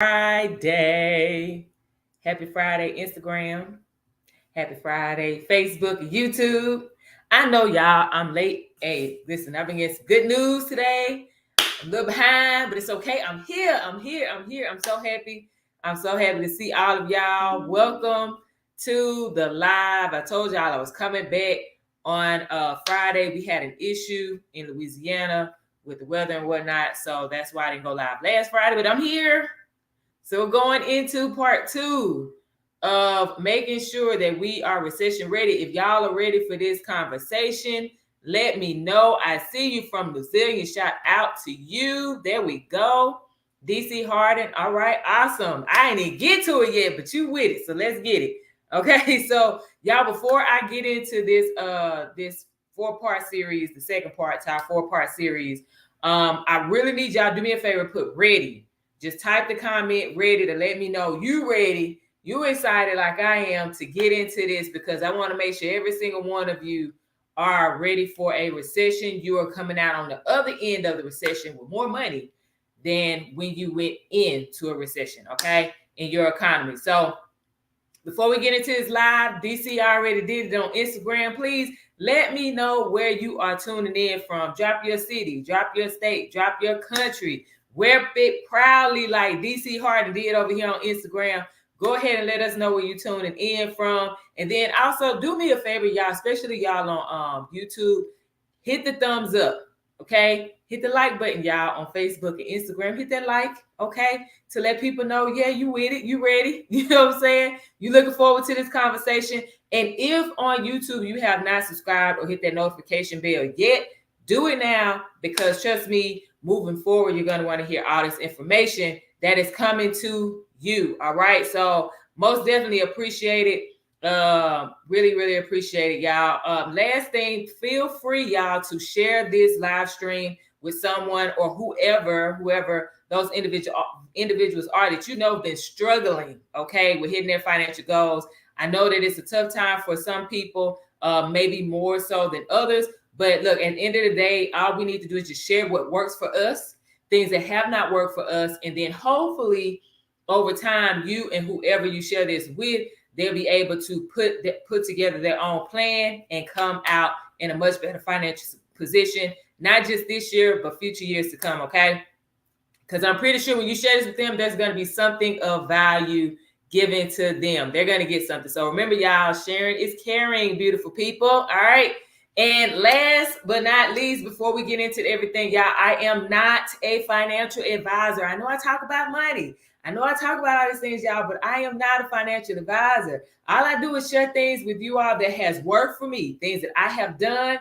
Friday. Happy Friday, Instagram. Happy Friday, Facebook and YouTube. I know y'all, I'm late. Hey, listen, I've been getting some good news today. I'm a little behind, but it's okay. I'm here. I'm so happy. I'm so happy to see all of y'all. Welcome to the live. I told y'all I was coming back on Friday. We had an issue in Louisiana with the weather and whatnot. So that's why I didn't go live last Friday, but I'm here. So we're going into part 2 of making sure that we are recession ready. If y'all are ready for this conversation, let me know. I see you from New Zealand. Shout out to you. There we go. DC Harden. All right, awesome. I ain't even get to it yet, but you with it. So let's get it. Okay, so y'all, before I get into this 4-part series, the second part to our 4-part series, I really need y'all to do me a favor, put ready. Just type the comment ready to let me know you ready, you excited like I am to get into this, because I want to make sure every single one of you are ready for a recession. You are coming out on the other end of the recession with more money than when you went into a recession, okay, in your economy. So before we get into this live, DC already did it on Instagram. Please let me know where you are tuning in from. Drop your city, drop your state, drop your country. Wear it proudly like DC Harden did over here on Instagram. Go ahead and let us know where you're tuning in from. And then also do me a favor, y'all, especially y'all on YouTube, hit the thumbs up, okay? Hit the like button, y'all, on Facebook and Instagram. Hit that like, okay? To let people know, yeah, you with it, you ready. You know what I'm saying? You looking forward to this conversation. And if on YouTube you have not subscribed or hit that notification bell yet, do it now, because trust me, moving forward, you're going to want to hear all this information that is coming to you. All right. So most definitely appreciate it. Really appreciate it, y'all. Last thing, feel free, y'all, to share this live stream with someone or whoever those individuals are that you know have been struggling, okay, with hitting their financial goals. I know that it's a tough time for some people, maybe more so than others. But look, at the end of the day, all we need to do is just share what works for us, things that have not worked for us, and then hopefully over time, you and whoever you share this with, they'll be able to put together their own plan and come out in a much better financial position, not just this year, but future years to come, okay? Because I'm pretty sure when you share this with them, there's going to be something of value given to them. They're going to get something. So remember, y'all, sharing is caring, beautiful people, all right? And last but not least, before we get into everything, y'all, I am not a financial advisor. I know I talk about money. I know I talk about all these things, y'all, but I am not a financial advisor. All I do is share things with you all that has worked for me, things that I have done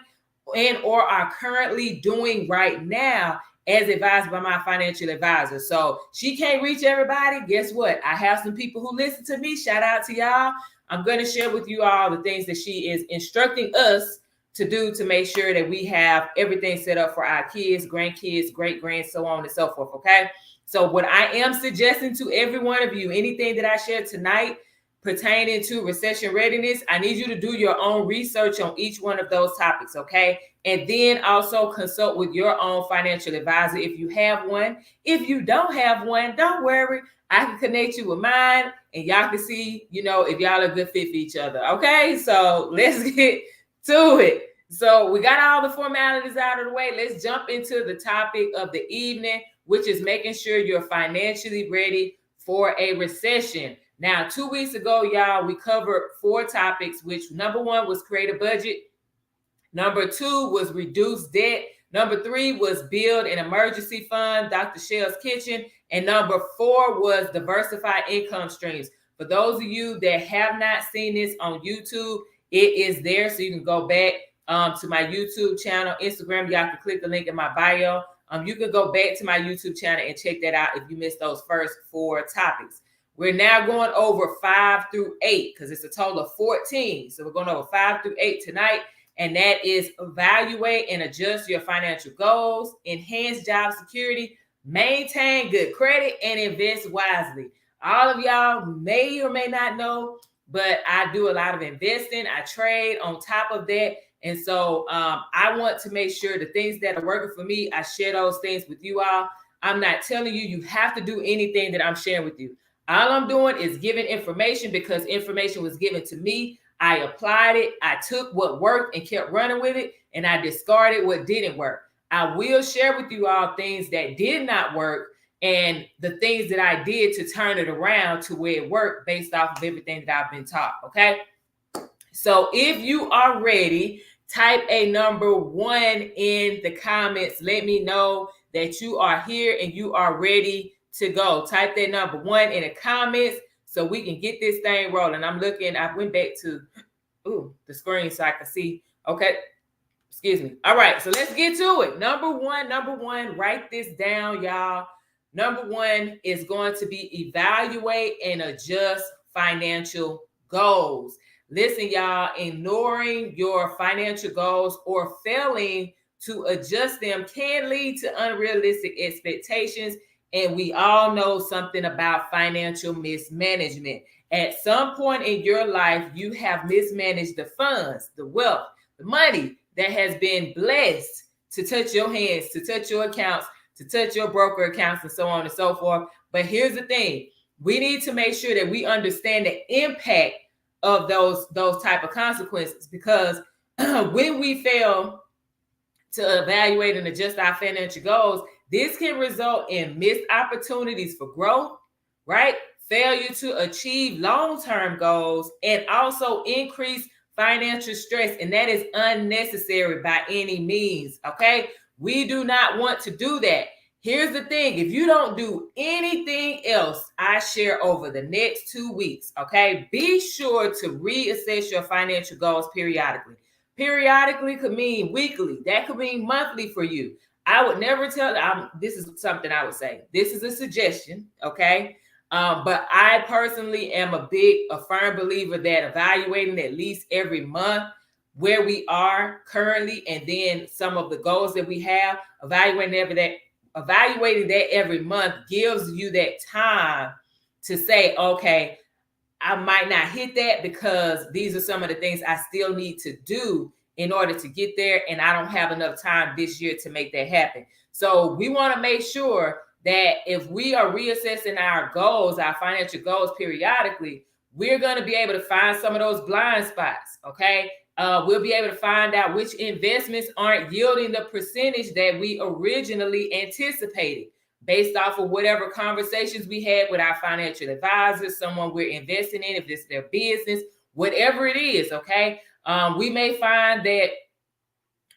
and or are currently doing right now as advised by my financial advisor. So she can't reach everybody. Guess what? I have some people who listen to me. Shout out to y'all. I'm going to share with you all the things that she is instructing us to do to make sure that we have everything set up for our kids, grandkids, great-grands, so on and so forth, okay? So what I am suggesting to every one of you, anything that I shared tonight pertaining to recession readiness, I need you to do your own research on each one of those topics, okay? And then also consult with your own financial advisor if you have one. If you don't have one, don't worry. I can connect you with mine and y'all can see, you know, if y'all are a good fit for each other, okay? So let's get to it. So we got all the formalities out of the way. Let's jump into the topic of the evening, which is making sure you're financially ready for a recession. Now, 2 weeks ago, y'all, we covered 4 topics, which number 1 was create a budget. Number 2 was reduce debt. Number 3 was build an emergency fund, Dr. Shell's Kitchen. And number 4 was diversify income streams. For those of you that have not seen this on YouTube, it is there. So you can go back to my YouTube channel, Instagram. Y'all can click the link in my bio. You can go back to my YouTube channel and check that out if you missed those first 4 topics. We're now going over 5 through 8 because it's a total of 14. So we're going over 5 through 8 tonight. And that is evaluate and adjust your financial goals, enhance job security, maintain good credit, and invest wisely. All of y'all may or may not know, but I do a lot of investing. I trade on top of that. And so I want to make sure the things that are working for me, I share those things with you all. I'm not telling you you have to do anything that I'm sharing with you. All I'm doing is giving information because information was given to me. I applied it. I took what worked and kept running with it, and I discarded what didn't work. I will share with you all things that did not work and the things that I did to turn it around to where it worked based off of everything that I've been taught. Okay. So if you are ready, type a number 1 in the comments. Let me know that you are here and you are ready to go. Type that number 1 in the comments so we can get this thing rolling. I'm looking, I went back to the screen so I can see. Okay. Excuse me. All right, so let's get to it. Number one, write this down, y'all. Number 1 is going to be evaluate and adjust financial goals. Listen, y'all, ignoring your financial goals or failing to adjust them can lead to unrealistic expectations. And we all know something about financial mismanagement. At some point in your life, you have mismanaged the funds, the wealth, the money that has been blessed to touch your hands, to touch your accounts, to touch your broker accounts, and so on and so forth. But here's the thing. We need to make sure that we understand the impact of those type of consequences, because when we fail to evaluate and adjust our financial goals, this can result in missed opportunities for growth, right? Failure to achieve long-term goals, and also increase financial stress, and that is unnecessary by any means. Okay, we do not want to do that. Here's the thing. If you don't do anything else I share over the next 2 weeks, okay, be sure to reassess your financial goals periodically. Periodically could mean weekly. That could mean monthly for you. I would never tell, this is something I would say. This is a suggestion, okay? But I personally am a firm believer that evaluating at least every month where we are currently, and then some of the goals that we have, evaluating that every month gives you that time to say, okay, I might not hit that because these are some of the things I still need to do in order to get there, and I don't have enough time this year to make that happen. So we want to make sure that if we are reassessing our goals, our financial goals periodically, we're going to be able to find some of those blind spots, okay? We'll be able to find out which investments aren't yielding the percentage that we originally anticipated based off of whatever conversations we had with our financial advisors, someone we're investing in, if it's their business, whatever it is, okay? We may find that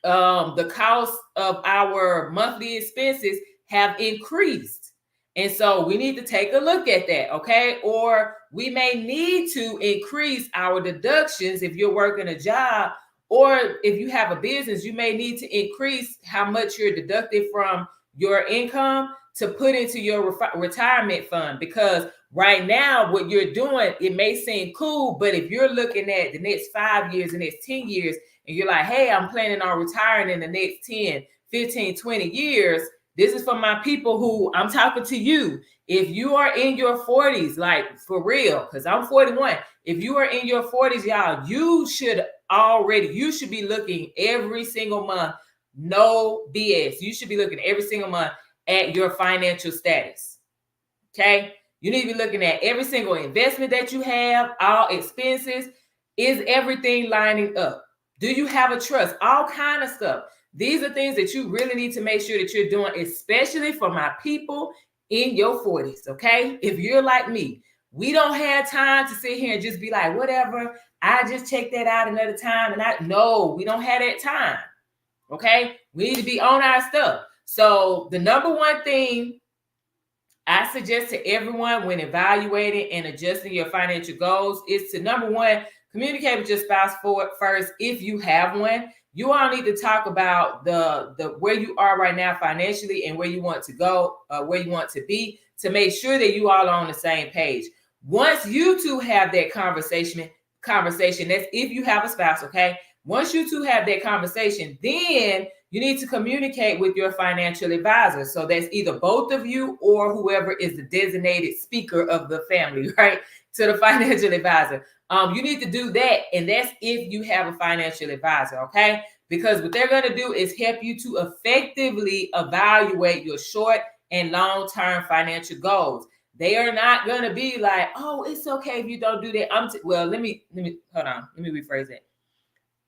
the cost of our monthly expenses have increased. And so we need to take a look at that, okay? Or we may need to increase our deductions if you're working a job, or if you have a business, you may need to increase how much you're deducted from your income to put into your retirement fund. Because right now, what you're doing, it may seem cool, but if you're looking at the next 5 years, the next 10 years, and you're like, hey, I'm planning on retiring in the next 10, 15, 20 years, this is for my people who I'm talking to you. If you are in your 40s, like for real, because I'm 41. If you are in your 40s, y'all, you should be looking every single month. No BS. You should be looking every single month at your financial status. Okay. You need to be looking at every single investment that you have, all expenses. Is everything lining up? Do you have a trust? All kind of stuff. These are things that you really need to make sure that you're doing, especially for my people in your 40s, okay? If you're like me, we don't have time to sit here and just be like, whatever, I just check that out another time. No, we don't have that time, okay? We need to be on our stuff. So the number 1 thing I suggest to everyone when evaluating and adjusting your financial goals is to, number 1, communicate with your spouse first if you have one. You all need to talk about the where you are right now financially and where you want to go, where you want to be, to make sure that you all are on the same page. Once you two have that conversation, that's if you have a spouse, okay? Once you two have that conversation, then you need to communicate with your financial advisor. So that's either both of you or whoever is the designated speaker of the family, right? To the financial advisor. You need to do that, and that's if you have a financial advisor, okay? Because what they're going to do is help you to effectively evaluate your short and long-term financial goals. They are not going to be like, oh, it's okay if you don't do that. Well, let me hold on. Let me rephrase that.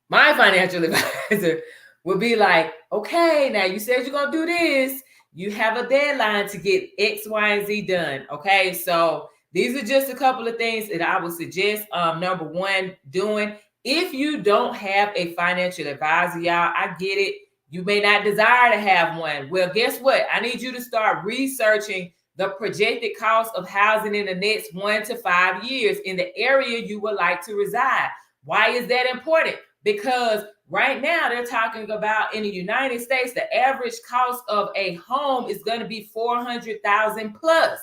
My financial advisor will be like, okay, now you said you're going to do this. You have a deadline to get X, Y, and Z done. Okay, so these are just a couple of things that I would suggest. Number one, doing. If you don't have a financial advisor, y'all, I get it. You may not desire to have one. Well, guess what? I need you to start researching the projected cost of housing in the next 1 to 5 years in the area you would like to reside. Why is that important? Because right now they're talking about in the United States, the average cost of a home is going to be $400,000 plus.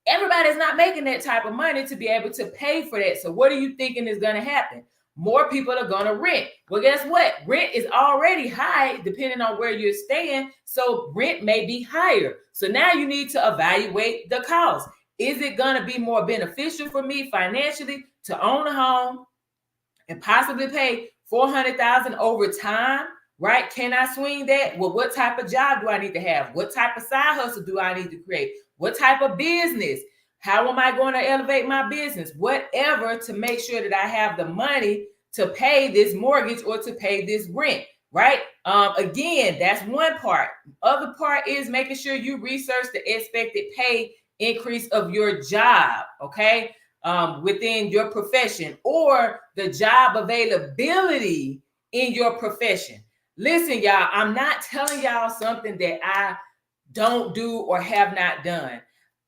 Everybody's not making that type of money to be able to pay for that. So what are you thinking is going to happen? More people are going to rent. Well, guess what? Rent is already high depending on where you're staying. So rent may be higher. So now you need to evaluate the cost. Is it going to be more beneficial for me financially to own a home and possibly pay $400,000 over time, right? Can I swing that? Well, what type of job do I need to have? What type of side hustle do I need to create? What type of business? How am I going to elevate my business? Whatever, to make sure that I have the money to pay this mortgage or to pay this rent, right? Again, that's one part. Other part is making sure you research the expected pay increase of your job, okay? Within your profession, or the job availability in your profession. Listen, y'all, I'm not telling y'all something that I don't do or have not done.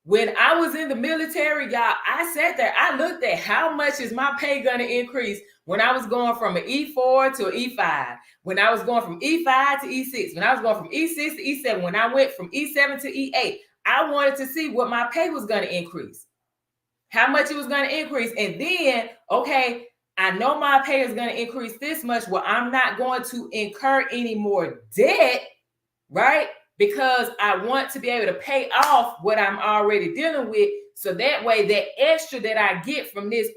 When I was in the military, y'all, I sat there, I looked at how much is my pay going to increase when I was going from an E4 to an E5, when I was going from E5 to E6, when I was going from E6 to E7, when I went from E7 to E8. I wanted to see what my pay was going to increase, how much it was going to increase. And then, okay, I know my pay is going to increase this much. Well, I'm not going to incur any more debt, right? Because I want to be able to pay off what I'm already dealing with. So that way, that extra that I get from this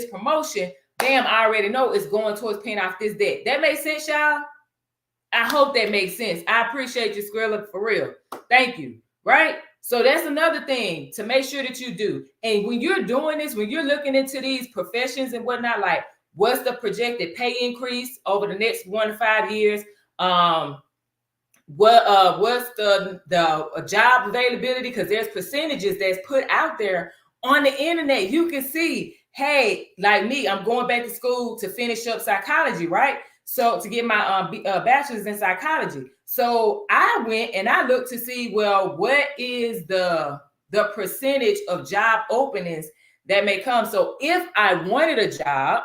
promotion, bam, I already know it's going towards paying off this debt. That makes sense, y'all? I hope that makes sense. I appreciate you, Skrilla, for real. Thank you, right? So that's another thing to make sure that you do. And when you're doing this, when you're looking into these professions and whatnot, like what's the projected pay increase over the next 1 to 5 years? What's the job availability? Because there's percentages that's put out there on the internet. You can see, hey, like me, I'm going back to school to finish up psychology, right? So to get my bachelor's in psychology. So I went and I looked to see, well, what is the percentage of job openings that may come? So if I wanted a job,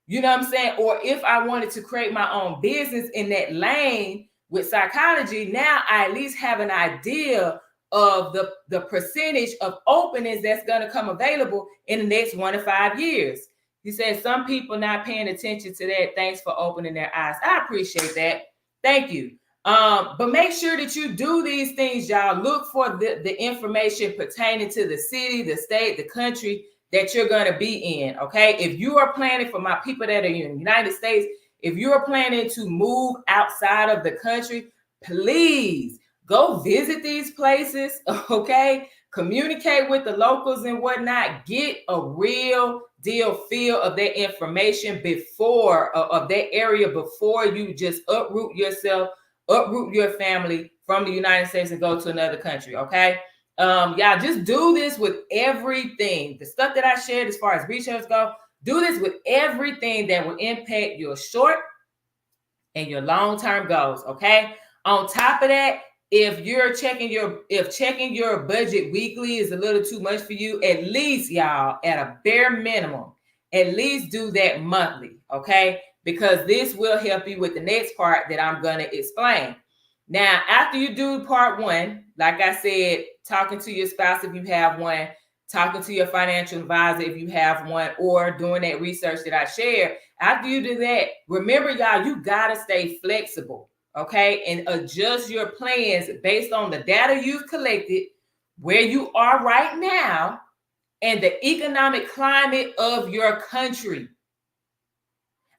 you know what I'm saying? Or if I wanted to create my own business in that lane with psychology, now I at least have an idea of the percentage of openings that's going to come available in the next 1 to 5 years. He said some people not paying attention to that. Thanks for opening their eyes. I appreciate that. Thank you. But make sure that you do these things, y'all. Look for the information pertaining to the city, the state, the country that you're going to be in, okay? If you are planning, for my people that are in the United States, if you're planning to move outside of the country, please go visit these places, okay? Communicate with the locals and whatnot. Get a real deal feel of that information before, of that area, before you just uproot yourself, uproot your family from the United States and go to another country, okay? Y'all just do this with everything. The stuff that I shared as far as research go, do this with everything that will impact your short and your long-term goals, okay? On top of that, if checking your budget weekly is a little too much for you, at least, y'all, at a bare minimum, at least do that monthly, okay? Because this will help you with the next part that I'm going to explain. Now, after you do part one, like I said, talking to your spouse if you have one, talking to your financial advisor if you have one, or doing that research that I shared, after you do that, remember, y'all, you got to stay flexible, okay? And adjust your plans based on the data you've collected, where you are right now, and the economic climate of your country.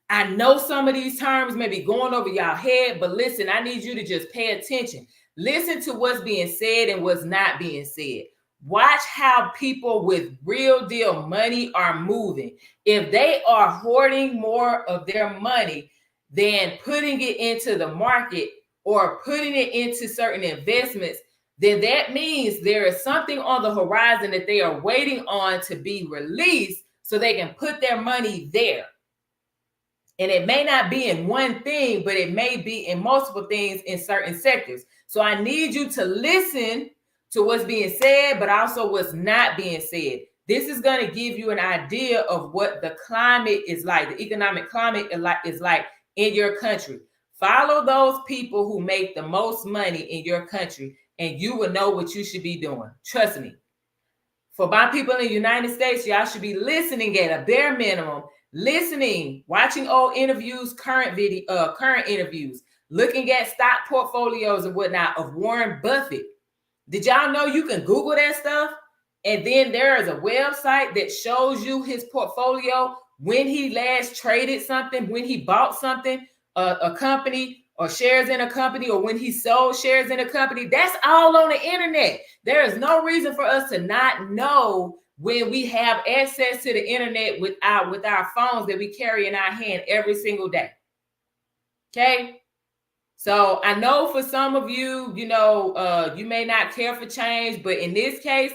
I know some of these terms may be going over y'all head, but listen, I need you to just pay attention. Listen to what's being said and what's not being said. Watch how people with real deal money are moving. If they are hoarding more of their money than putting it into the market or putting it into certain investments, then that means there is something on the horizon that they are waiting on to be released so they can put their money there. And it may not be in one thing, but it may be in multiple things in certain sectors. So I need you to listen to what's being said, but also what's not being said. This is going to give you an idea of what the climate is like, the economic climate is like in your country. Follow those people who make the most money in your country, and you will know what you should be doing. Trust me. For my people in the United States, y'all should be listening at a bare minimum, listening, watching old interviews, current interviews, looking at stock portfolios and whatnot of Warren Buffett. Did y'all know you can Google that stuff? And then there is a website that shows you his portfolio, when he last traded something, when he bought something, a company or shares in a company, or when he sold shares in a company. That's all on the internet. There is no reason for us to not know when we have access to the internet with our phones that we carry in our hand every single day. Okay? So I know for some of you, you may not care for change, but in this case,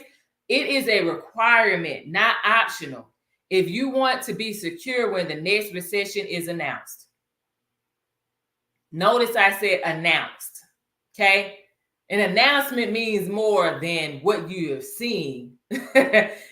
it is a requirement, not optional, if you want to be secure when the next recession is announced. Notice I said announced, okay? An announcement means more than what you have seen.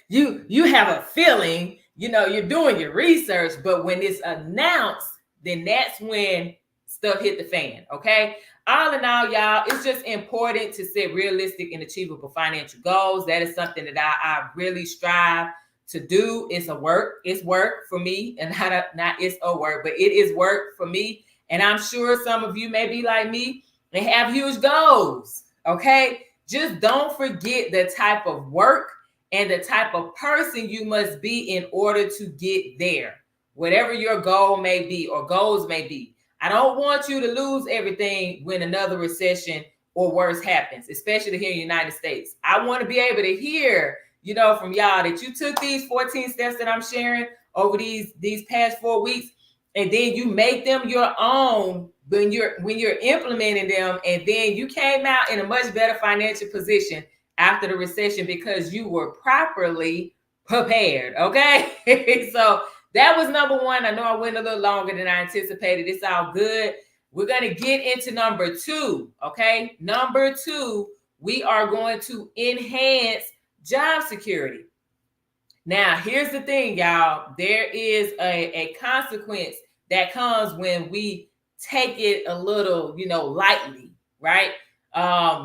You have a feeling, you're doing your research, but when it's announced, then that's when stuff hit the fan, okay? All in all, y'all, it's just important to set realistic and achievable financial goals. That is something that I really strive to do. It's work for me, and not it's a work, but it is work for me. And I'm sure some of you may be like me and have huge goals, okay? Just don't forget the type of work and the type of person you must be in order to get there, whatever your goal may be or goals may be. I don't want you to lose everything when another recession or worse happens, especially here in the United States. I want to be able to hear, from y'all that you took these 14 steps that I'm sharing over these past 4 weeks, and then you make them your own when you're implementing them, and then you came out in a much better financial position after the recession because you were properly prepared, okay? So that was number one. I know I went a little longer than I anticipated. It's all good. We're going to get into number two, okay? Number two, we are going to enhance job security. Now, here's the thing, y'all. There is a consequence that comes when we take it a little, lightly, right?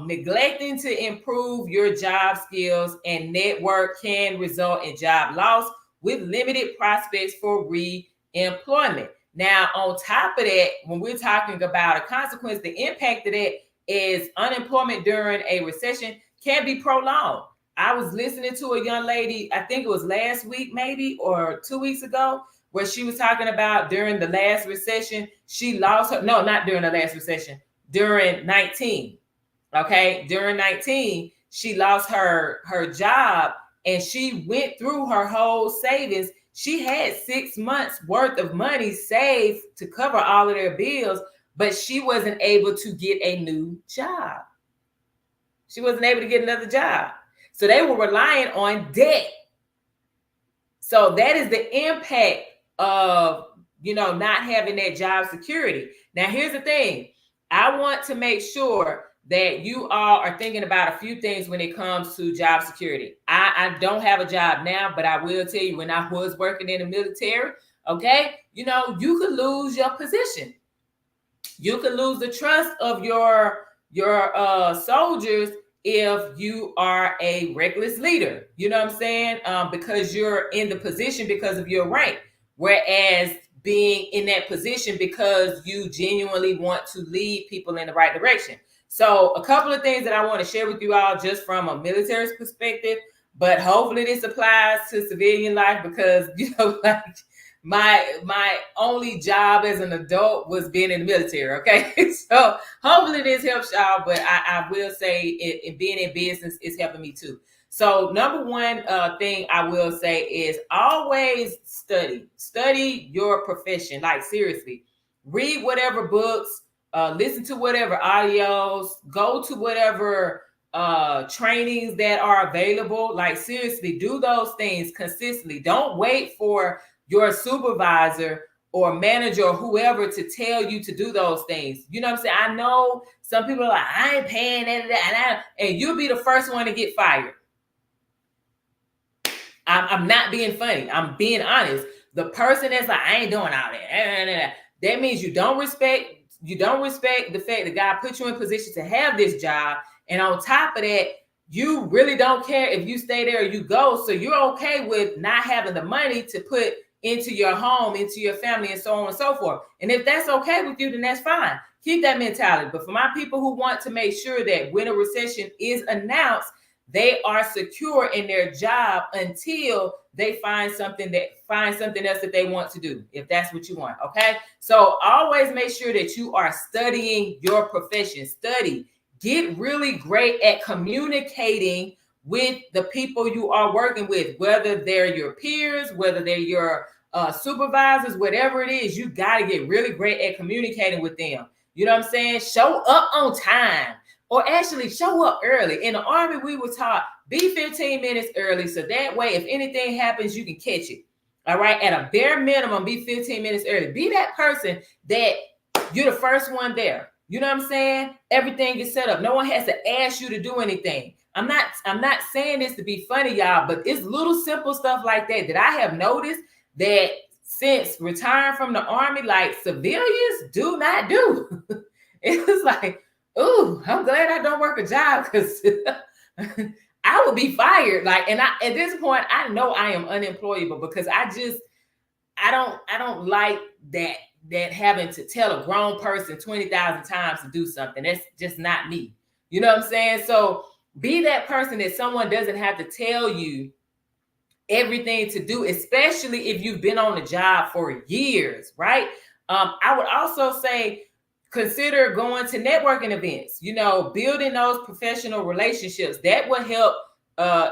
Neglecting to improve your job skills and network can result in job loss with limited prospects for re-employment. Now, on top of that, when we're talking about a consequence, the impact of that is unemployment during a recession can be prolonged. I was listening to a young lady, I think it was last week maybe, or 2 weeks ago, where she was talking about during the last recession, she lost her, no, not during the last recession, during 19, okay? During 19, she lost her job, and she went through her whole savings. She had 6 months worth of money saved to cover all of their bills, but she wasn't able to get a new job. She wasn't able to get another job. So they were relying on debt. So that is the impact of, not having that job security. Now, here's the thing. I want to make sure that you all are thinking about a few things when it comes to job security. I don't have a job now, but I will tell you, when I was working in the military, okay, you could lose your position. You could lose the trust of your soldiers if you are a reckless leader, you know what I'm saying? Because you're in the position because of your rank, whereas being in that position because you genuinely want to lead people in the right direction. So a couple of things that I want to share with you all just from a military perspective, but hopefully this applies to civilian life because, my only job as an adult was being in the military. Okay, so hopefully this helps y'all. But I will say it being in business is helping me too. So number one thing I will say is always study your profession. Like seriously, read whatever books, listen to whatever audios, go to whatever trainings that are available. Like seriously, do those things consistently. Don't wait for your supervisor or manager or whoever to tell you to do those things. You know what I'm saying? I know some people are like, I ain't paying that, and you'll be the first one to get fired. I'm not being funny. I'm being honest. The person that's like, I ain't doing all that. That means you don't respect the fact that God put you in position to have this job. And on top of that, you really don't care if you stay there or you go. So you're okay with not having the money to put into your home, into your family, and so on and so forth. And if that's okay with you, then that's fine. Keep that mentality. But for my people who want to make sure that when a recession is announced, they are secure in their job until they find something else that they want to do, if that's what you want. Okay. So always make sure that you are studying your profession. Get really great at communicating with the people you are working with, whether they're your peers, whether they're your supervisors, whatever it is. You got to get really great at communicating with them. You know what I'm saying? Show up on time. Or actually show up early. In the Army, we were taught be 15 minutes early. So that way, if anything happens, you can catch it. All right. At a bare minimum, be 15 minutes early. Be that person that you're the first one there. You know what I'm saying? Everything is set up. No one has to ask you to do anything. I'm not saying this to be funny, y'all, but it's little simple stuff like that I have noticed that since retiring from the Army, like civilians do not do. It was like, ooh, I'm glad I don't work a job because I would be fired. Like, and at this point, I know I am unemployable because I don't like that having to tell a grown person 20,000 times to do something. That's just not me. You know what I'm saying? So be that person that someone doesn't have to tell you everything to do, especially if you've been on the job for years, right? I would also say, consider going to networking events, building those professional relationships. That will help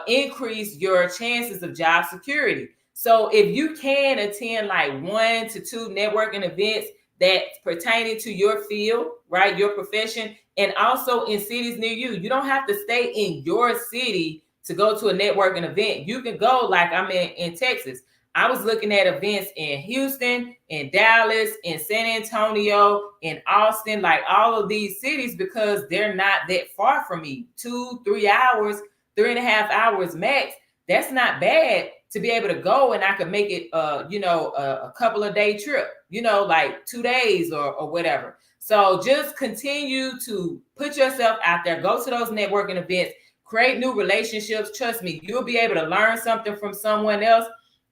increase your chances of job security. So if you can attend like 1 to 2 networking events that's pertaining to your field, right, your profession, and also in cities near you, you don't have to stay in your city to go to a networking event. You can go, like I'm in Texas. I was looking at events in Houston, in Dallas, in San Antonio, in Austin, like all of these cities, because they're not that far from me. 2-3 hours, 3.5 hours max. That's not bad to be able to go, and I could make it, a couple of day trip, like 2 days or whatever. So just continue to put yourself out there, go to those networking events, create new relationships. Trust me, you'll be able to learn something from someone else.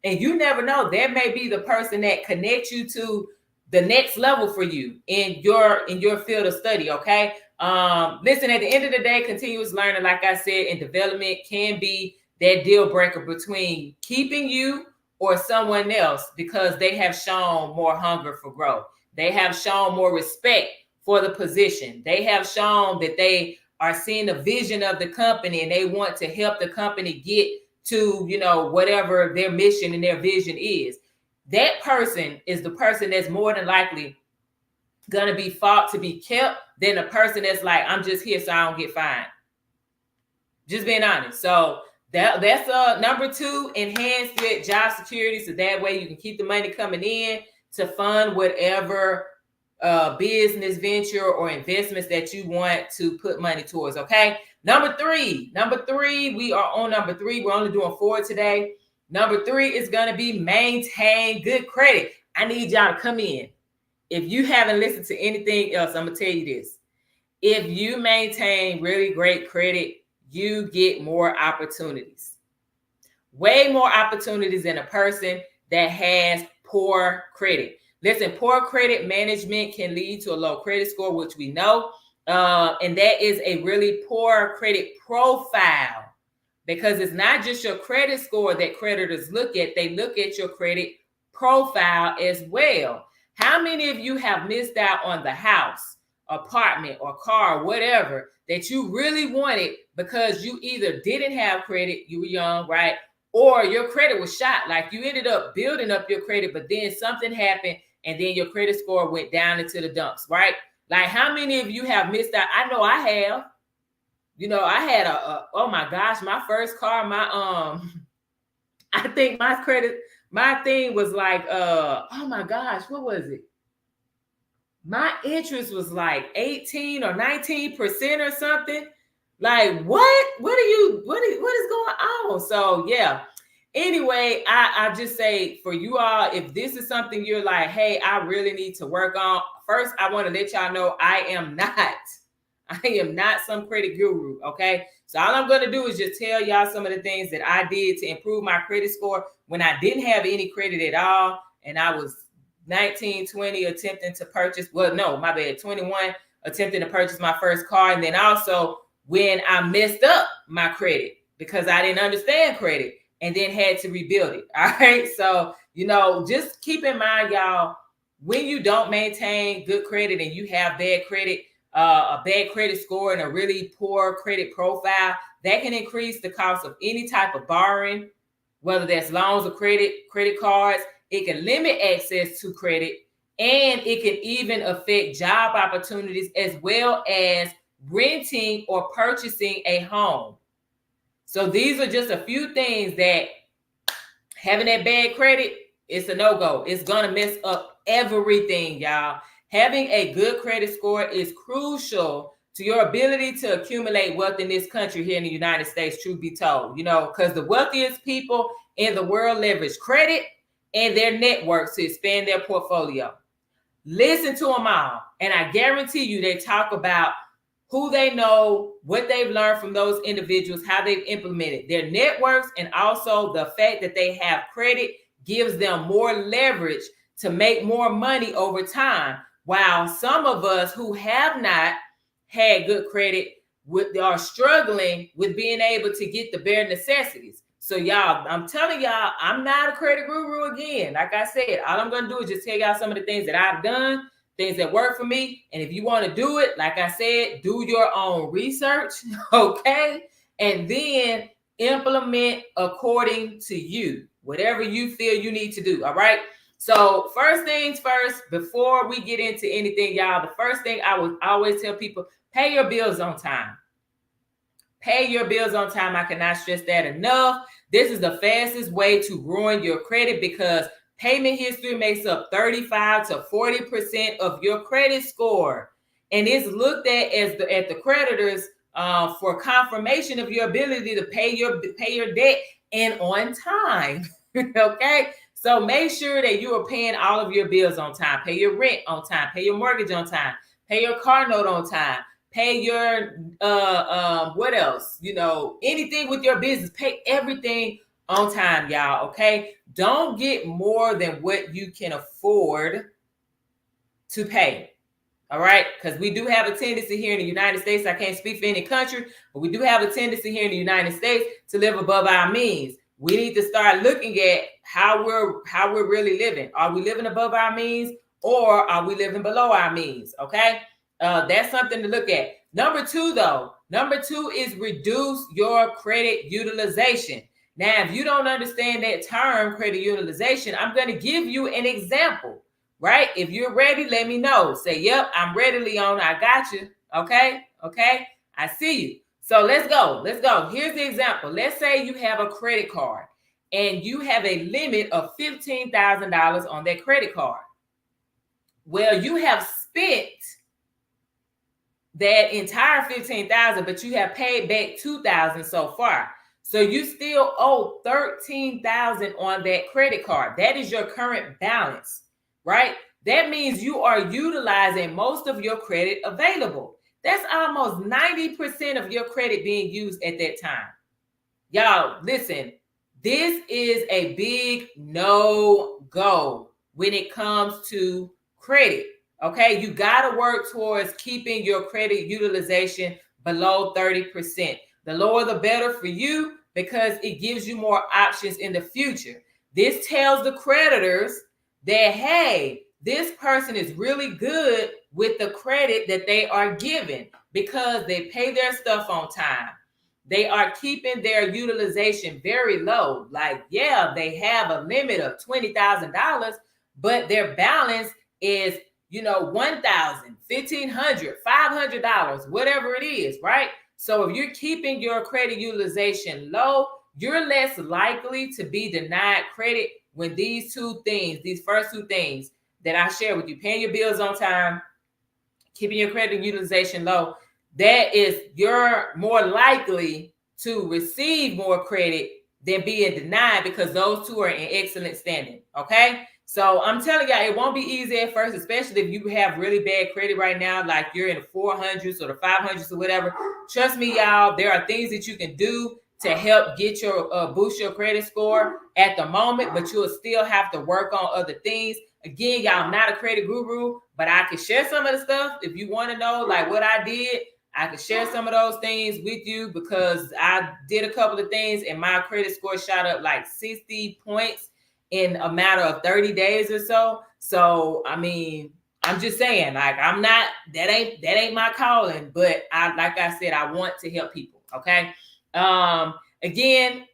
And you never know, there may be the person that connects you to the next level for you in your field of study. Okay. Listen, at the end of the day, continuous learning, like I said, and development can be that deal breaker between keeping you or someone else, because they have shown more hunger for growth. They have shown more respect for the position. They have shown that they are seeing the vision of the company and they want to help the company get to, whatever their mission and their vision is. That person is the person that's more than likely going to be fought to be kept than a person that's like, I'm just here so I don't get fined. Just being honest. So that's number 2, enhance your job security. So that way you can keep the money coming in to fund whatever business venture or investments that you want to put money towards. Okay. Number three, we are on number 3. We're only doing 4 today. Number 3 is going to be maintain good credit. I need y'all to come in. If you haven't listened to anything else, I'm going to tell you this. If you maintain really great credit, you get more opportunities. Way more opportunities than a person that has poor credit. Listen, poor credit management can lead to a low credit score, which we know. And that is a really poor credit profile, because it's not just your credit score that creditors look at. They look at your credit profile as well. How many of you have missed out on the house, apartment, or car, whatever, that you really wanted because you either didn't have credit, you were young, right? Or your credit was shot. Like you ended up building up your credit, but then something happened and then your credit score went down into the dumps, right? Like how many of you have missed out? I know I have. You know, I had oh my gosh, my first car, I think my thing was like, oh my gosh, what was it? My interest was like 18 or 19% or something. Like, what is going on? So yeah. Anyway, I just say for you all, if this is something you're like, hey, I really need to work on. First, I want to let y'all know I am not some credit guru. Okay. So all I'm going to do is just tell y'all some of the things that I did to improve my credit score when I didn't have any credit at all. And I was 19, 20 attempting to purchase. Well, no, my bad. 21 attempting to purchase my first car. And then also when I messed up my credit because I didn't understand credit and then had to rebuild it. All right. So, you know, just keep in mind, y'all, when you don't maintain good credit and you have bad credit, a bad credit score and a really poor credit profile, that can increase the cost of any type of borrowing, whether that's loans or credit cards. It can limit access to credit, and it can even affect job opportunities as well as renting or purchasing a home. So these are just a few things that having that bad credit, it's a no-go. It's going to mess up everything, y'all. Having a good credit score is crucial to your ability to accumulate wealth in this country here in the United States, truth be told, you know, because the wealthiest people in the world leverage credit and their networks to expand their portfolio. Listen to them all. And I guarantee you they talk about who they know, what they've learned from those individuals, how they've implemented their networks, and also the fact that they have credit gives them more leverage to make more money over time. While some of us who have not had good credit are struggling with being able to get the bare necessities. So y'all, I'm telling y'all, I'm not a credit guru again. Like I said, all I'm going to do is just tell y'all some of the things that I've done, things that work for me. And if you want to do it, like I said, do your own research, okay? And then implement according to you, whatever you feel you need to do, all right? So first things first, before we get into anything, y'all, the first thing I would always tell people, pay your bills on time. Pay your bills on time. I cannot stress that enough. This is the fastest way to ruin your credit because payment history makes up 35 to 40% of your credit score. And it's looked at as the creditors for confirmation of your ability to pay your debt and on time. Okay? So make sure that you are paying all of your bills on time. Pay your rent on time. Pay your mortgage on time. Pay your car note on time. Pay your what else? You know, anything with your business. Pay everything on time, y'all. Okay? Don't get more than what you can afford to pay. All right? Because we do have a tendency here in the United States. I can't speak for any country, but we do have a tendency here in the United States to live above our means. We need to start looking at how we're really living. Are we living above our means or are we living below our means? Okay. That's something to look at. Number two is reduce your credit utilization. Now, if you don't understand that term, credit utilization, I'm going to give you an example, right? If you're ready, let me know. Say, yep, I'm ready, Leona. I got you. Okay. I see you. So let's go. Here's the example. Let's say you have a credit card and you have a limit of $15,000 on that credit card. Well, you have spent that entire $15,000, but you have paid back $2,000 so far. So you still owe $13,000 on that credit card. That is your current balance, right? That means you are utilizing most of your credit available. That's almost 90% of your credit being used at that time. Y'all, listen, this is a big no-go when it comes to credit. Okay, you got to work towards keeping your credit utilization below 30%. The lower, the better for you because it gives you more options in the future. This tells the creditors that, hey, this person is really good with the credit that they are given because they pay their stuff on time. They are keeping their utilization very low. Like, yeah, they have a limit of $20,000, but their balance is, $1,000, $1,500, $500, whatever it is, right? So if you're keeping your credit utilization low, you're less likely to be denied credit when these first two things that I share with you, paying your bills on time, keeping your credit utilization low, you're more likely to receive more credit than being denied because those two are in excellent standing. Okay. So I'm telling y'all, it won't be easy at first, especially if you have really bad credit right now, like you're in the 400s or the 500s or whatever. Trust me, y'all, there are things that you can do to help get your boost your credit score at the moment, but you'll still have to work on other things. Again, y'all, I'm not a credit guru, but I can share some of the stuff. If you want to know like what I did, I can share some of those things with you because I did a couple of things and my credit score shot up like 60 points in a matter of 30 days or so. So, I mean, I'm just saying, like, that ain't my calling, but like I said, I want to help people. Okay. Again,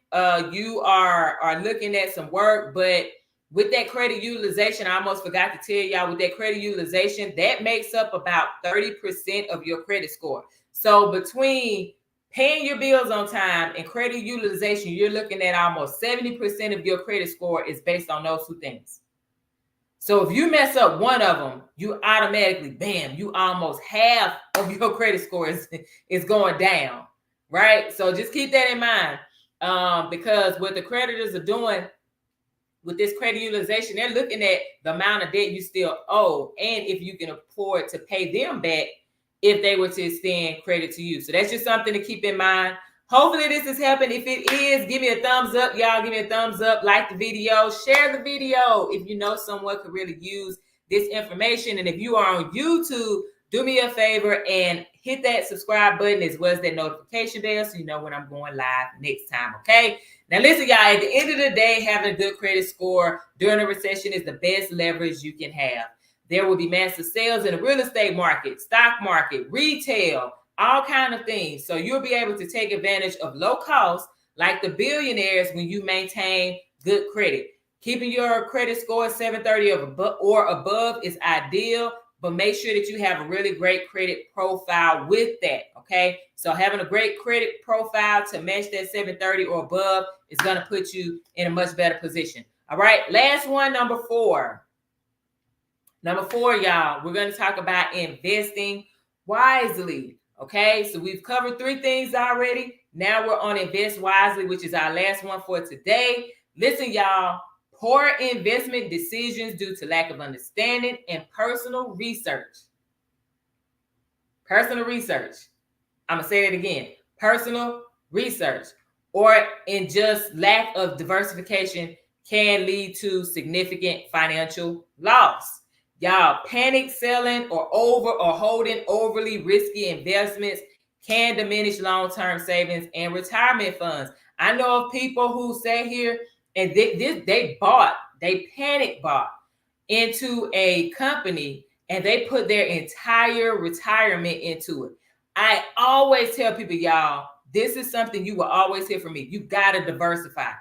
you are looking at some work, but with that credit utilization, I almost forgot to tell y'all, with that credit utilization, that makes up about 30% of your credit score. So between paying your bills on time and credit utilization, you're looking at almost 70% of your credit score is based on those two things. So if you mess up one of them, you automatically, bam, you almost half of your credit score is going down, right? So just keep that in mind, because what the creditors are doing with this credit utilization, they're looking at the amount of debt you still owe and if you can afford to pay them back if they were to extend credit to you. So that's just something to keep in mind. Hopefully this is helping. If it is, give me a thumbs up. Y'all give me a thumbs up, like the video, share the video if you know someone could really use this information. And if you are on YouTube, do me a favor and hit that subscribe button as well as that notification bell so you know when I'm going live next time, okay? Now listen, y'all, at the end of the day, having a good credit score during a recession is the best leverage you can have. There will be massive sales in the real estate market, stock market, retail, all kinds of things. So you'll be able to take advantage of low cost like the billionaires when you maintain good credit. Keeping your credit score 730 or above is ideal, but make sure that you have a really great credit profile with that, okay? So having a great credit profile to match that 730 or above is going to put you in a much better position. All right, last one, number 4. Number 4, y'all, we're going to talk about investing wisely, okay? So we've covered 3 things already. Now we're on invest wisely, which is our last one for today. Listen, y'all, poor investment decisions due to lack of understanding and personal research. Personal research. I'm going to say that again. Personal research or in just lack of diversification can lead to significant financial loss. Y'all, panic selling or holding overly risky investments can diminish long-term savings and retirement funds. I know of people who say here, and they panic bought into a company and they put their entire retirement into it. I always tell people, y'all, this is something you will always hear from me. You got to diversify.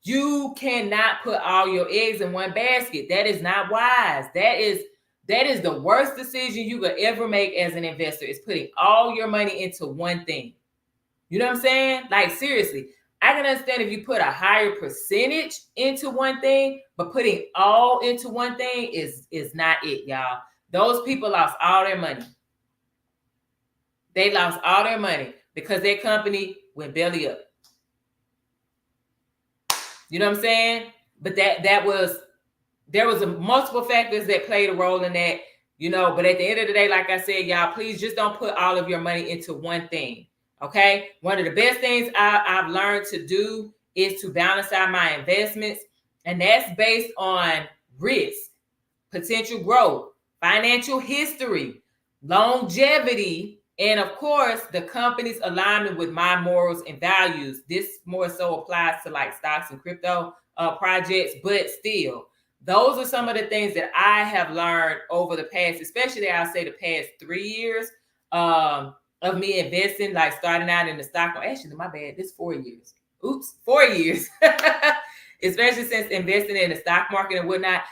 You cannot put all your eggs in one basket. That is not wise. That is the worst decision you could ever make as an investor, is putting all your money into one thing. You know what I'm saying? Like, seriously, I can understand if you put a higher percentage into one thing, but putting all into one thing is not it, y'all. Those people lost all their money. They lost all their money because their company went belly up. You know what I'm saying? But there was multiple factors that played a role in that, you know, but at the end of the day, like I said, y'all, please just don't put all of your money into one thing. Okay. One of the best things I've learned to do is to balance out my investments. And that's based on risk, potential growth, financial history, longevity, and of course, the company's alignment with my morals and values. This more so applies to like stocks and crypto. projects, but still, those are some of the things that I have learned over the past, especially I'll say the past 3 years of me investing, like starting out in the stock. Actually, my bad, this 4 years. Oops, 4 years. Especially since investing in the stock market and whatnot.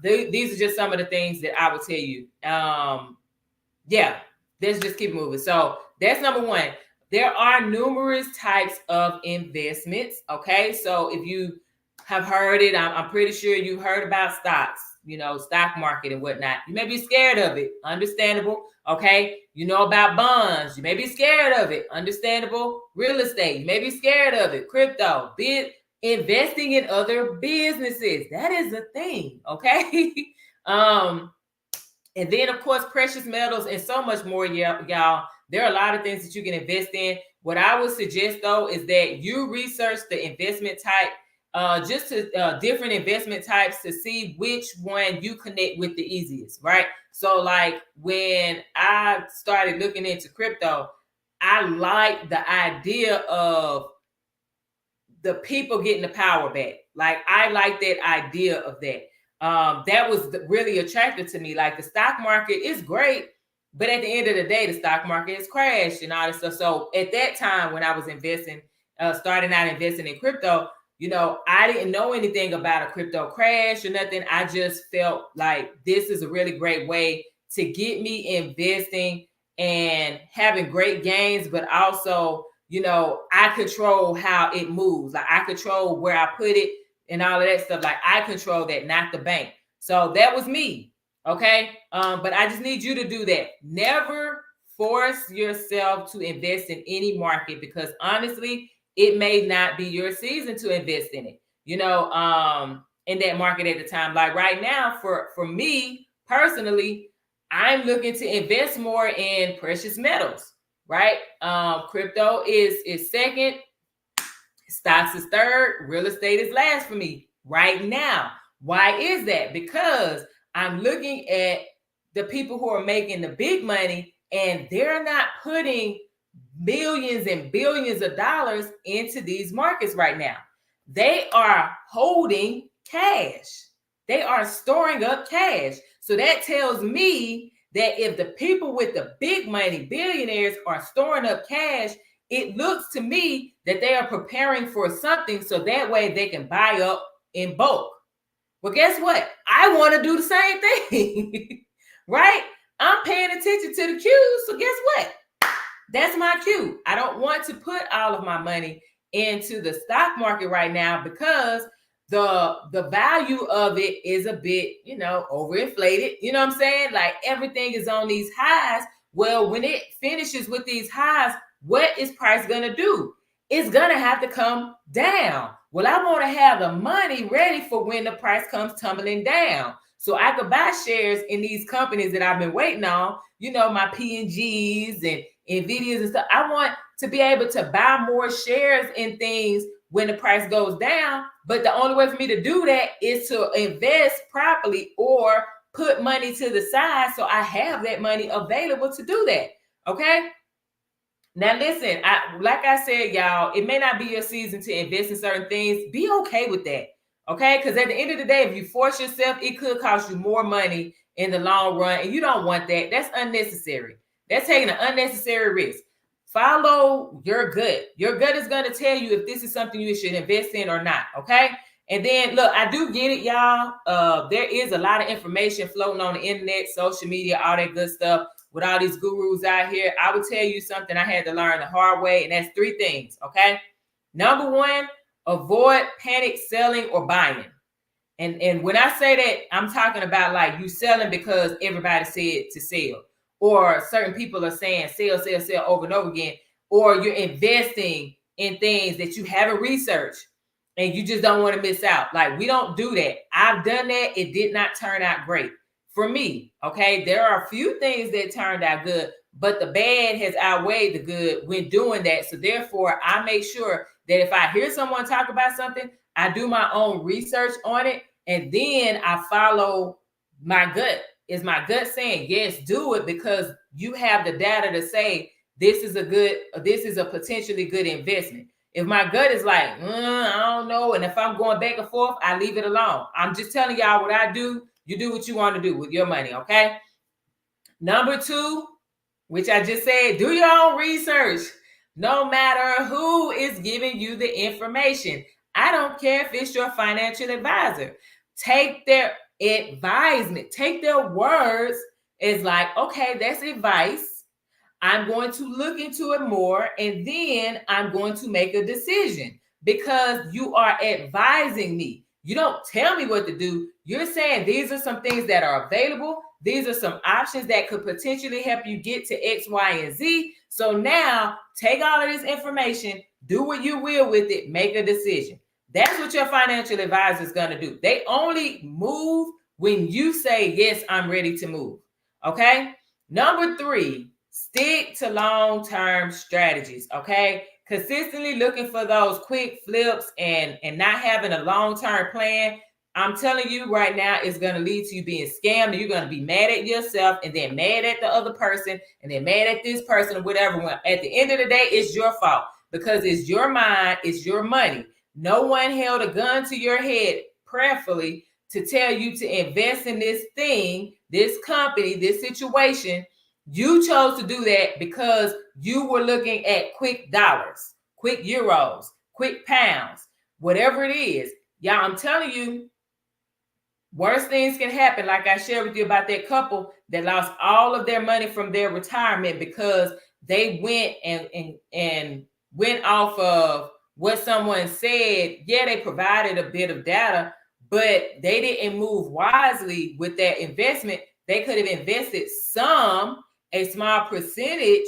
These are just some of the things that I will tell you. Yeah, let's just keep moving. So that's number one. There are numerous types of investments. Okay, so if you have heard it, I'm pretty sure you heard about stocks, stock market and whatnot. You may be scared of it. Understandable. Okay, you know about bonds. You may be scared of it. Understandable. Real estate. You may be scared of it. Crypto. Investing in other businesses. That is a thing. Okay. And then, of course, precious metals and so much more, y'all. There are a lot of things that you can invest in. What I would suggest, though, is that you research the investment type, just to different investment types to see which one you connect with the easiest, right? So, like when I started looking into crypto, I like the idea of the people getting the power back. Like I like that idea of that. That was really attractive to me. Like the stock market is great, but at the end of the day, the stock market has crashed and all this stuff. So at that time when I was investing, starting out investing in crypto, I didn't know anything about a crypto crash or nothing. I just felt like this is a really great way to get me investing and having great gains, but also, I control how it moves. Like I control where I put it and all of that stuff. Like I control that, not the bank. So that was me. Okay. But I just need you to do that. Never force yourself to invest in any market, because honestly, it may not be your season to invest in it, in that market at the time. Like right now, for me personally, I'm looking to invest more in precious metals, right? Crypto is second, stocks is third, real estate is last for me right now. Why is that? Because I'm looking at the people who are making the big money, and they're not putting millions and billions of dollars into these markets right now. They are holding cash. They are storing up cash. So that tells me that if the people with the big money, billionaires, are storing up cash, it looks to me that they are preparing for something so that way they can buy up in bulk. Well, guess what? I want to do the same thing, right? I'm paying attention to the cues. So guess what? That's my cue. I don't want to put all of my money into the stock market right now because the value of it is a bit, overinflated. You know what I'm saying? Like everything is on these highs. Well, when it finishes with these highs, what is price going to do? It's going to have to come down. Well, I want to have the money ready for when the price comes tumbling down, so I could buy shares in these companies that I've been waiting on, my P&Gs and NVIDIAs and stuff. I want to be able to buy more shares in things when the price goes down. But the only way for me to do that is to invest properly or put money to the side so I have that money available to do that. Okay. Now listen, like I said, y'all, it may not be your season to invest in certain things. Be okay with that. Okay. Because at the end of the day, if you force yourself, it could cost you more money in the long run. And you don't want that. That's unnecessary. That's taking an unnecessary risk. Follow your gut. Your gut is going to tell you if this is something you should invest in or not. Okay. And then look, I do get it, y'all. There is a lot of information floating on the internet, social media, all that good stuff with all these gurus out here. I will tell you something I had to learn the hard way, and that's 3 things. Okay. Number 1, avoid panic selling or buying. And when I say that, I'm talking about like you selling because everybody said to sell, or certain people are saying sell, sell, sell over and over again, or you're investing in things that you haven't researched and you just don't want to miss out. Like we don't do that. I've done that. It did not turn out great for me. Okay. There are a few things that turned out good, but the bad has outweighed the good when doing that. So therefore I make sure that if I hear someone talk about something, I do my own research on it, and then I follow my gut. Is my gut saying, yes, do it, because you have the data to say this is a potentially good investment. If my gut is like, I don't know, and if I'm going back and forth, I leave it alone. I'm just telling y'all what I do. You do what you want to do with your money, okay? Number 2, which I just said, do your own research. No matter who is giving you the information. I don't care if it's your financial advisor. Take their advisement, take their words as like, okay, that's advice. I'm going to look into it more, and then I'm going to make a decision because you are advising me. You don't tell me what to do. You're saying these are some things that are available. These are some options that could potentially help you get to X, Y, and Z. So now take all of this information, do what you will with it, make a decision. That's what your financial advisor is going to do. They only move when you say, yes, I'm ready to move. Okay. Number 3, stick to long-term strategies, okay? Consistently looking for those quick flips and not having a long-term plan, I'm telling you right now, it's going to lead to you being scammed, and you're going to be mad at yourself and then mad at the other person and then mad at this person or whatever. When at the end of the day, it's your fault because it's your mind, it's your money. No one held a gun to your head prayerfully to tell you to invest in this thing, this company, this situation. You chose to do that because you were looking at quick dollars, quick euros, quick pounds, whatever it is. Y'all, I'm telling you, worse things can happen. Like I shared with you about that couple that lost all of their money from their retirement because they went and went off of what someone said. Yeah, they provided a bit of data, but they didn't move wisely with that investment. They could have invested a small percentage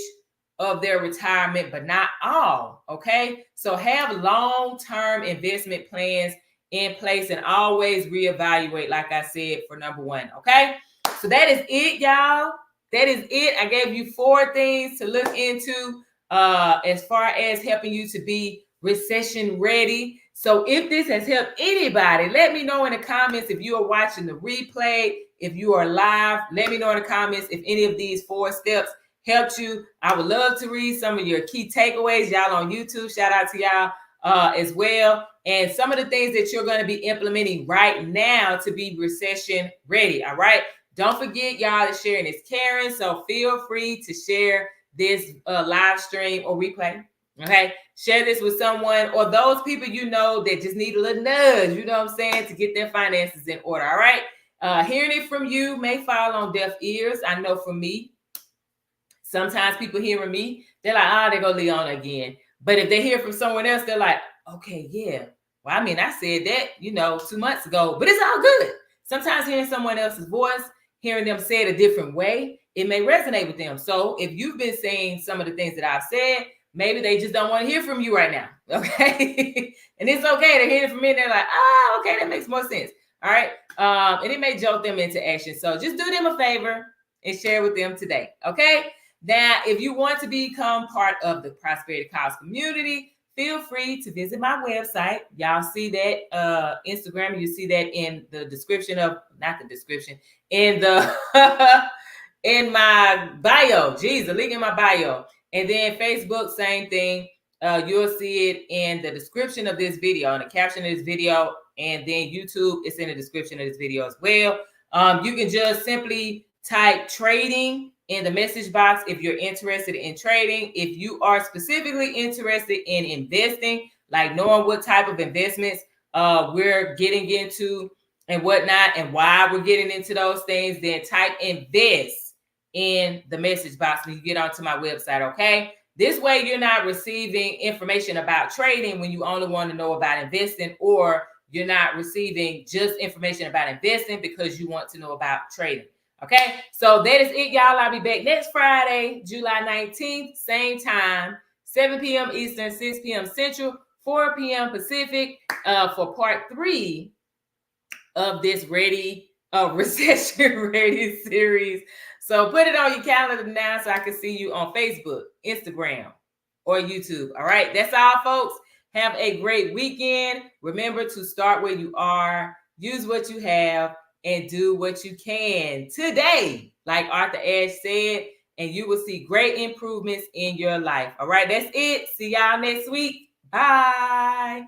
of their retirement, but not all. Okay. So have long-term investment plans in place and always reevaluate, like I said, for number 1. Okay. So that is it, y'all. That is it. I gave you 4 things to look into as far as helping you to be recession ready. So if this has helped anybody, let me know in the comments. If you are watching the replay, if you are live, let me know in the comments if any of these 4 steps helped you. I would love to read some of your key takeaways. Y'all on YouTube, shout out to y'all as well. And some of the things that you're going to be implementing right now to be recession ready. All right. Don't forget, y'all, that sharing is caring. So feel free to share this live stream or replay. Okay. Share this with someone or those people you know that just need a little nudge, you know what I'm saying, to get their finances in order. All right. Hearing it from you may fall on deaf ears. I know for me, sometimes people hearing me, they're like, there go Leon again. But if they hear from someone else, they're like, okay, yeah. Well, I mean, I said that, 2 months ago, but it's all good. Sometimes hearing someone else's voice, hearing them say it a different way, it may resonate with them. So if you've been saying some of the things that I've said, maybe they just don't want to hear from you right now. Okay. And it's okay to hear it from me. And they're like, okay, that makes more sense. All right. And it may jolt them into action. So just do them a favor and share with them today. Okay. Now, if you want to become part of the Prosperity Cause community, feel free to visit my website. Y'all see that Instagram. You see that in the description of, not the description, in the in my bio. Geez, the link in my bio. And then Facebook, same thing. You'll see it in the description of this video, in the caption of this video, and then YouTube, it's in the description of this video as well. You can just simply type trading in the message box if you're interested in trading. If you are specifically interested in investing, like knowing what type of investments we're getting into and whatnot, and why we're getting into those things, then type invest in the message box when you get onto my website. Okay. This way you're not receiving information about trading when you only want to know about investing, or you're not receiving just information about investing because you want to know about trading. Okay, so that is it, y'all. I'll be back next Friday, July 19th, same time, 7 p.m. Eastern, 6 p.m. Central, 4 p.m. Pacific, for part 3 of this recession ready series. So put it on your calendar now so I can see you on Facebook, Instagram, or YouTube. All right, that's all, folks. Have a great weekend. Remember to start where you are, use what you have, and do what you can today, like Arthur Ashe said, and you will see great improvements in your life. All right, that's it. See y'all next week. Bye.